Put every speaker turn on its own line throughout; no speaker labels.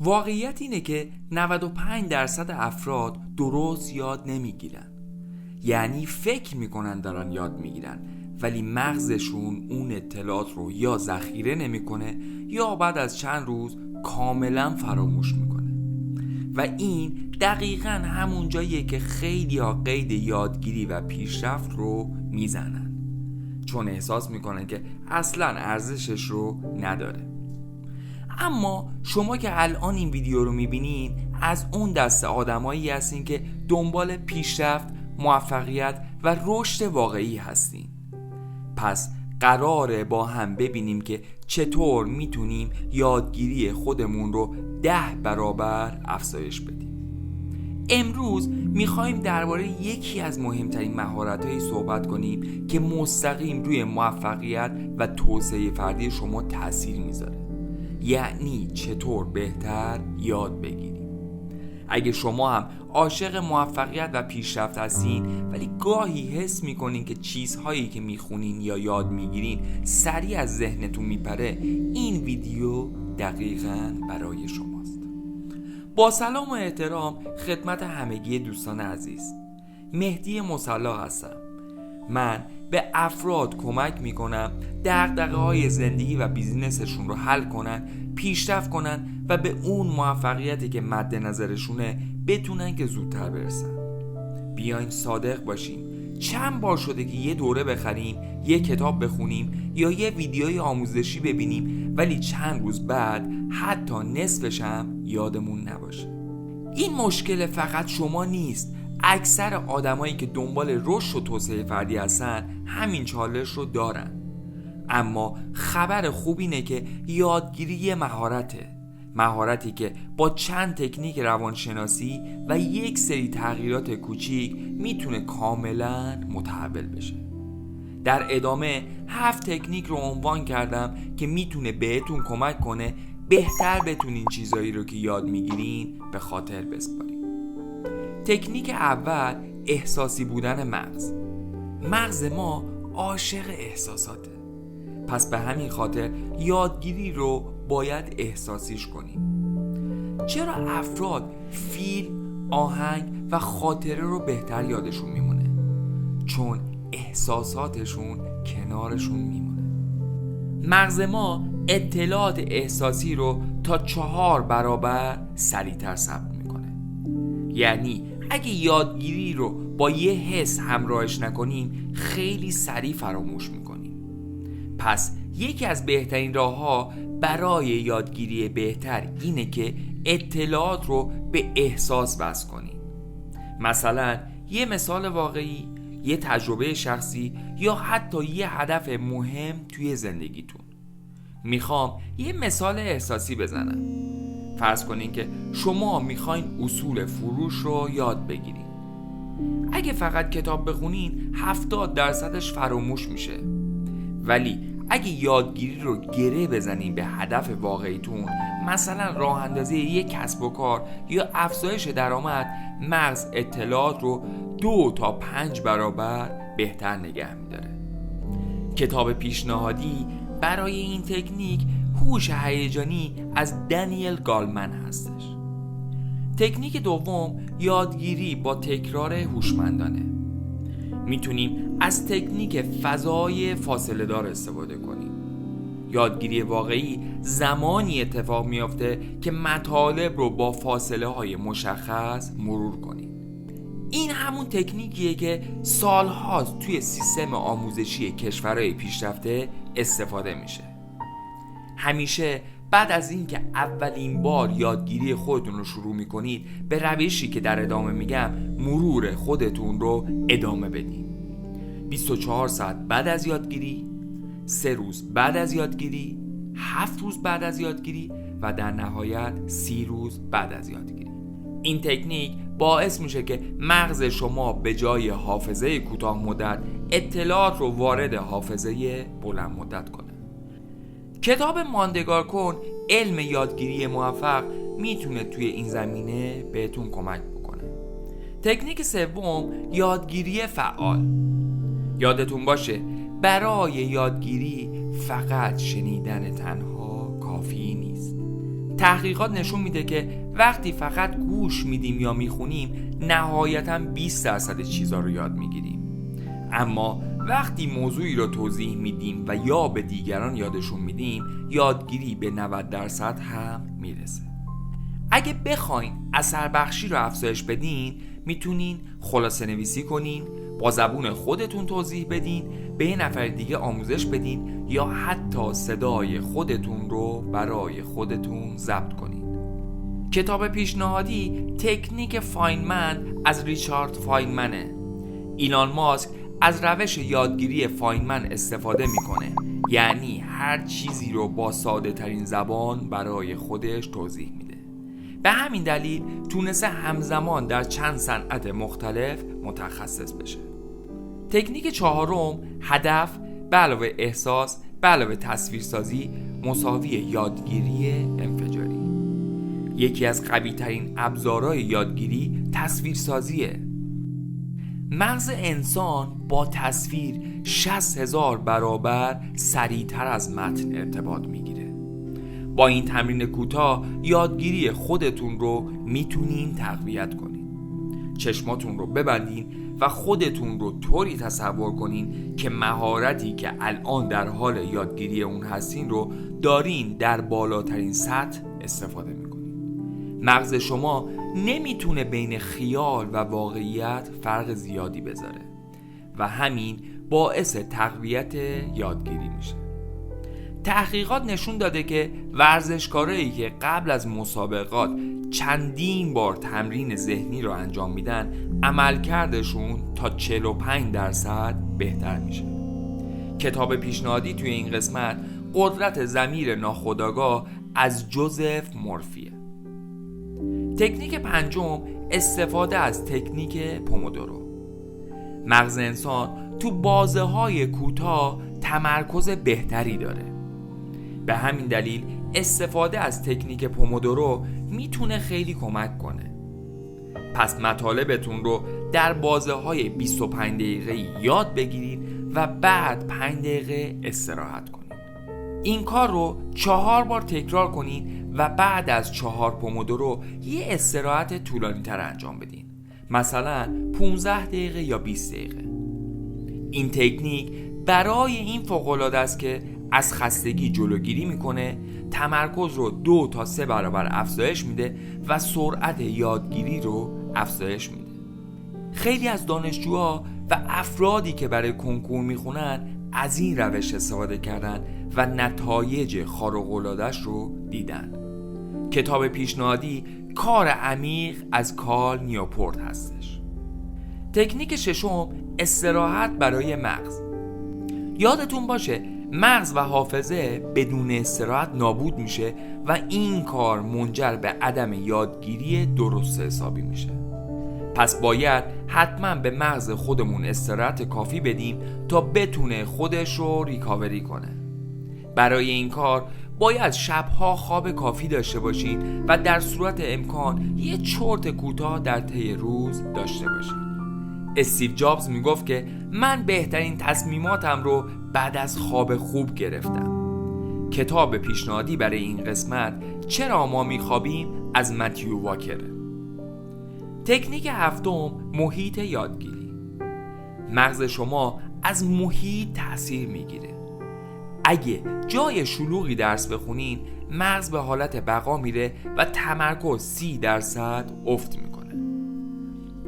واقعیت اینه که 95% افراد درست یاد نمیگیرن. یعنی فکر میکنن دارن یاد میگیرن، ولی مغزشون اون اطلاعات رو یا ذخیره نمیکنه یا بعد از چند روز کاملا فراموش میکنه. و این دقیقاً همون جاییه که خیلی ها قید یادگیری و پیشرفت رو میزنن، چون احساس میکنن که اصلاً ارزشش رو نداره. اما شما که الان این ویدیو رو میبینین از اون دسته آدمایی هستین که دنبال پیشرفت، موفقیت و رشد واقعی هستین. پس قراره با هم ببینیم که چطور میتونیم یادگیری خودمون رو 10 برابر افزایش بدیم. امروز میخوایم درباره یکی از مهمترین مهارت‌هایی صحبت کنیم که مستقیم روی موفقیت و توسعه فردی شما تأثیر میذاره. یعنی چطور بهتر یاد بگیریم. اگه شما هم عاشق موفقیت و پیشرفت هستین ولی گاهی حس میکنین که چیزهایی که میخونین یا یاد میگیرین سریع از ذهنتون میپره، این ویدیو دقیقاً برای شماست. با سلام و احترام خدمت همگی دوستان عزیز، مهدی مصلا هستم. من به افراد کمک میکنم دغدغه‌های زندگی و بیزینسشون رو حل کنن، پیشرفت کنن و به اون موفقیتی که مد نظرشونه بتونن که زودتر برسن. بیاین صادق باشیم، چند بار شده که یه دوره بخریم، یه کتاب بخونیم یا یه ویدیوی آموزشی ببینیم ولی چند روز بعد حتی نصفش هم یادمون نباشه. این مشکل فقط شما نیست، اکثر آدمایی که دنبال رشد و توسعه فردی هستن همین چالش رو دارن. اما خبر خوب اینه که یادگیری یه مهارتی که با چند تکنیک روانشناسی و یک سری تغییرات کوچیک میتونه کاملا متحول بشه. در ادامه 7 تکنیک رو عنوان کردم که میتونه بهتون کمک کنه بهتر بتونین چیزایی رو که یاد میگیرین به خاطر بسپارین. تکنیک اول احساسی بودن مغز ما عاشق احساساته. پس به همین خاطر یادگیری رو باید احساسیش کنیم. چرا افراد فیلم، آهنگ و خاطره رو بهتر یادشون میمونه؟ چون احساساتشون کنارشون میمونه. مغز ما اطلاعات احساسی رو تا 4 برابر سریعتر ثبت میکنه. یعنی اگه یادگیری رو با یه حس همراهش نکنیم خیلی سریع فراموش میکنیم. پس یکی از بهترین راه‌ها برای یادگیری بهتر اینه که اطلاعات رو به احساس وصل کنیم. مثلا یه مثال واقعی، یه تجربه شخصی یا حتی یه هدف مهم توی زندگیتون. میخوام یه مثال احساسی بزنم. فرض کنین که شما میخواین اصول فروش رو یاد بگیرین. اگه فقط کتاب بخونین 70%ش فراموش میشه. ولی اگه یادگیری رو گره بزنین به هدف واقعیتون، مثلا راه اندازی یک کسب و کار یا افزایش درآمد، مغز اطلاعات رو 2 تا 5 برابر بهتر نگه میداره. کتاب پیشنهادی برای این تکنیک هوش هیجانی از دنیل گالمن هستش. تکنیک دوم یادگیری با تکرار هوشمندانه. میتونیم از تکنیک فضای فاصله دار استفاده کنیم. یادگیری واقعی زمانی اتفاق میافته که مطالب رو با فاصله های مشخص مرور کنیم. این همون تکنیکیه که سالهاست توی سیستم آموزشی کشورهای پیشرفته استفاده میشه. همیشه بعد از این که اولین بار یادگیری خودتون رو شروع میکنید، به روشی که در ادامه میگم مرور خودتون رو ادامه بدین. 24 ساعت بعد از یادگیری، 3 روز بعد از یادگیری، 7 روز بعد از یادگیری و در نهایت 30 روز بعد از یادگیری. این تکنیک باعث میشه که مغز شما به جای حافظه کوتاه مدت اطلاعات رو وارد حافظه بلند مدت کنه. کتاب ماندگار کن علم یادگیری موفق میتونه توی این زمینه بهتون کمک بکنه. تکنیک سوم یادگیری فعال. یادتون باشه برای یادگیری فقط شنیدن تنها کافی نیست. تحقیقات نشون میده که وقتی فقط گوش میدیم یا میخونیم نهایتاً 20% چیزا رو یاد میگیریم، اما وقتی موضوعی رو توضیح میدیم و یا به دیگران یادشون میدیم یادگیری به 90% هم میرسه. اگه بخواین اثر بخشی رو افزایش بدین میتونین خلاصه نویسی کنین، با زبون خودتون توضیح بدین، به یه نفر دیگه آموزش بدین یا حتی صدای خودتون رو برای خودتون ضبط کنین. کتاب پیشنهادی تکنیک فاینمن از ریچارد فاینمنه. ایلان ماسک از روش یادگیری فاینمن استفاده میکنه، یعنی هر چیزی رو با ساده ترین زبان برای خودش توضیح میده. به همین دلیل تونسته همزمان در چند صنعت مختلف متخصص بشه. تکنیک چهارم، هدف به علاوه احساس به علاوه تصویرسازی مساوی یادگیری انفجاری. یکی از قوی ترین ابزارهای یادگیری تصویرسازیه. مغز انسان با تصویر 60,000 برابر سریعتر از متن ارتباط میگیره. با این تمرین کوتاه یادگیری خودتون رو میتونین تقویت کنین. چشماتون رو ببندین و خودتون رو طوری تصور کنین که مهارتی که الان در حال یادگیری اون هستین رو دارین در بالاترین سطح استفاده میکنین. مغز شما نمیتونه بین خیال و واقعیت فرق زیادی بذاره و همین باعث تقویت یادگیری میشه. تحقیقات نشون داده که ورزشکارایی که قبل از مسابقات چندین بار تمرین ذهنی رو انجام میدن عملکردشون تا 45% بهتر میشه. کتاب پیشنهادی توی این قسمت قدرت ضمیر ناخودآگاه از جوزف مورفیه. تکنیک پنجم، استفاده از تکنیک پومودورو. مغز انسان تو بازه‌های کوتاه تمرکز بهتری داره. به همین دلیل استفاده از تکنیک پومودورو میتونه خیلی کمک کنه. پس مطالبتون رو در بازه‌های 25 دقیقه‌ای یاد بگیرید و بعد 5 دقیقه استراحت کنید. این کار رو 4 بار تکرار کنید و بعد از 4 پومودورو یه استراحت طولانی تر انجام بدین، مثلا 15 دقیقه یا 20 دقیقه. این تکنیک برای این فوق‌العاده است که از خستگی جلوگیری میکنه، تمرکز رو 2 تا 3 برابر افزایش میده و سرعت یادگیری رو افزایش میده. خیلی از دانشجوها و افرادی که برای کنکور میخونن از این روش استفاده کردن و نتایج خارق‌العاده‌اش رو دیدن. کتاب پیشنهادی کار عمیق از کارل نیوپورت هستش. تکنیک ششم، استراحت برای مغز. یادتون باشه مغز و حافظه بدون استراحت نابود میشه و این کار منجر به عدم یادگیری درست حسابی میشه. پس باید حتما به مغز خودمون استراحت کافی بدیم تا بتونه خودش رو ریکاوری کنه. برای این کار باید شبها خواب کافی داشته باشین و در صورت امکان یه چرت کوتاه در طی روز داشته باشین. استیو جابز میگفت که من بهترین تصمیماتم رو بعد از خواب خوب گرفتم. کتاب پیشنهادی برای این قسمت چرا ما میخوابیم از متیو واکره. تکنیک هفتم، محیط یادگیری. مغز شما از محیط تأثیر میگیره. اگه جای شلوغی درس بخونین مغز به حالت بقا میره و تمرکز 30% افت میکنه.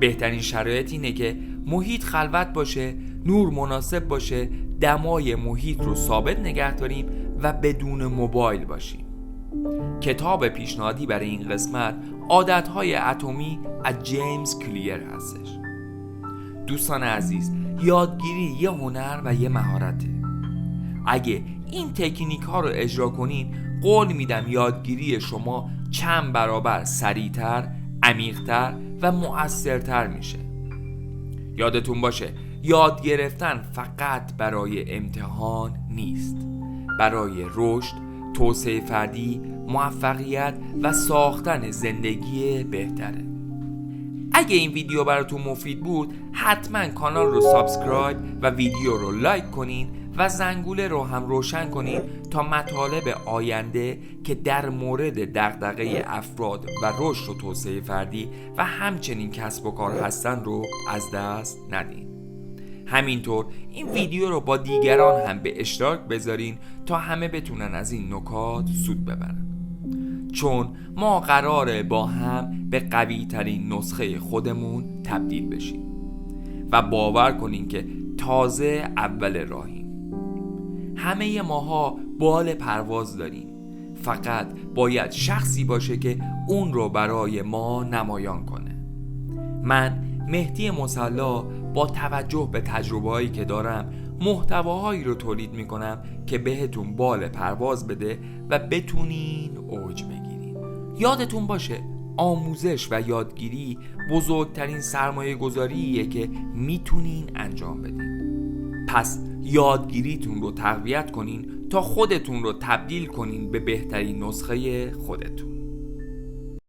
بهترین شرایط اینه که محیط خلوت باشه، نور مناسب باشه، دمای محیط رو ثابت نگه داریم و بدون موبایل باشیم. کتاب پیشنهادی برای این قسمت عادتهای اتمی از جیمز کلیر هستش. دوستان عزیز، یادگیری یه هنر و یه مهارته. اگه این تکنیک ها رو اجرا کنین قول میدم یادگیری شما چند برابر سریعتر، عمیق‌تر و مؤثرتر میشه. یادتون باشه یاد گرفتن فقط برای امتحان نیست، برای رشد، توسعه فردی، موفقیت و ساختن زندگی بهتره. اگه این ویدیو براتون مفید بود حتما کانال رو سابسکرایب و ویدیو رو لایک کنین و زنگوله رو هم روشن کنین تا مطالب آینده که در مورد دغدغه افراد و رشد و توسعه فردی و همچنین کسب و کار هستن رو از دست ندین. همینطور این ویدیو رو با دیگران هم به اشتراک بذارین تا همه بتونن از این نکات سود ببرن، چون ما قراره با هم به قوی ترین نسخه خودمون تبدیل بشیم و باور کنین که تازه اول راهیم. همه ماها بال پرواز داریم، فقط باید شخصی باشه که اون رو برای ما نمایان کنه. من مهدی مصلا با توجه به تجربه‌هایی که دارم محتواهایی رو تولید میکنم که بهتون بال پرواز بده و بتونین اوج بگیرین. یادتون باشه آموزش و یادگیری بزرگترین سرمایه گذاریه که میتونین انجام بدین. پس یادگیریتون رو تقویت کنین تا خودتون رو تبدیل کنین به بهترین نسخه خودتون.